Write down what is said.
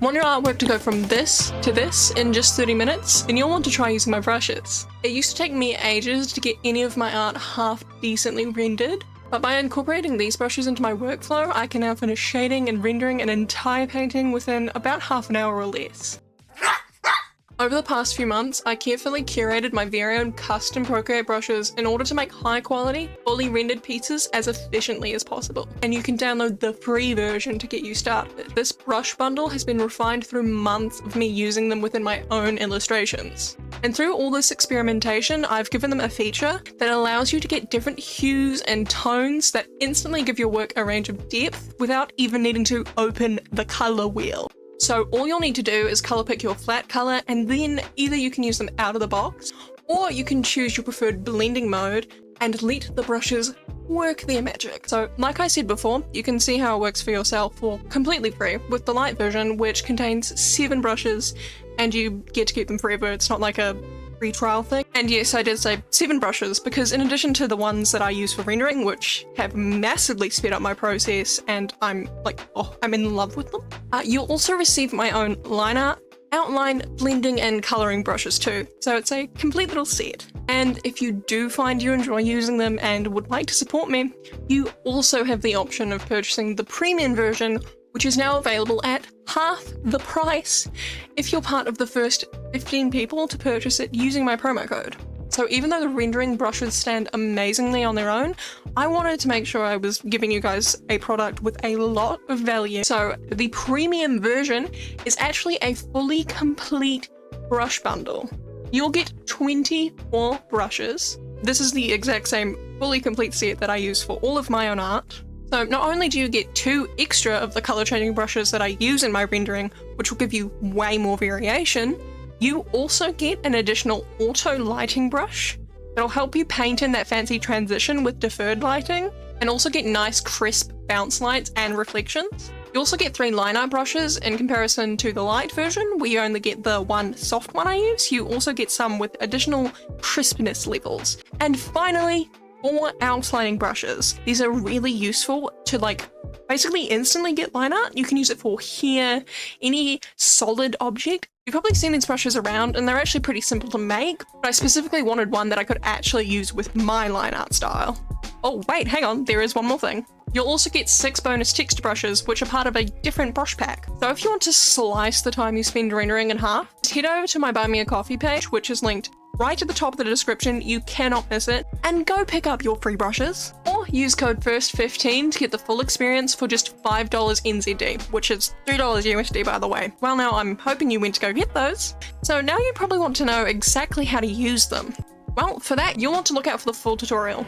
Want your artwork to go from this to this in just 30 minutes? Then you'll want to try using my brushes. It used to take me ages to get any of my art half decently rendered, but by incorporating these brushes into my workflow, I can now finish shading and rendering an entire painting within about half an hour or less. Over the past few months, I carefully curated my very own custom Procreate brushes in order to make high quality, fully rendered pieces as efficiently as possible. And you can download the free version to get you started. This brush bundle has been refined through months of me using them within my own illustrations. And through all this experimentation, I've given them a feature that allows you to get different hues and tones that instantly give your work a range of depth without even needing to open the color wheel. So all you'll need to do is color pick your flat color, and then either you can use them out of the box, or you can choose your preferred blending mode and let the brushes work their magic. So like I said before, you can see how it works for yourself for completely free with the light version, which contains 7 brushes and you get to keep them forever. It's not like a free trial thing. And yes, I did say 7 brushes because in addition to the ones that I use for rendering, which have massively sped up my process and I'm like, oh, I'm in love with them. You'll also receive my own line art, outline, blending and coloring brushes too. So it's a complete little set. And if you do find you enjoy using them and would like to support me, you also have the option of purchasing the premium version, which is now available at half the price if you're part of the first 15 people to purchase it using my promo code. So even though the rendering brushes stand amazingly on their own, I wanted to make sure I was giving you guys a product with a lot of value. So the premium version is actually a fully complete brush bundle. You'll get 24 brushes. This is the exact same fully complete set that I use for all of my own art. So not only do you get 2 extra of the color changing brushes that I use in my rendering, which will give you way more variation, you also get an additional auto lighting brush that'll help you paint in that fancy transition with deferred lighting, and also get nice crisp bounce lights and reflections. You also get 3 line art brushes in comparison to the light version, where you only get the one soft one I use. You also get some with additional crispness levels. And finally, 4 outlining brushes. These are really useful to like basically instantly get line art. You can use it for hair, any solid object. You've probably seen these brushes around and they're actually pretty simple to make, but I specifically wanted one that I could actually use with my line art style. Oh wait, hang on, there is one more thing. You'll also get 6 bonus texture brushes, which are part of a different brush pack. So if you want to slice the time you spend rendering in half, head over to my Buy Me a Coffee page, which is linked right at the top of the description. You cannot miss it, and go pick up your free brushes, or use code FIRST15 to get the full experience for just $5 NZD, which is $3 USD by the way. Well, now I'm hoping you went to go get those. So now you probably want to know exactly how to use them. Well, for that, you'll want to look out for the full tutorial.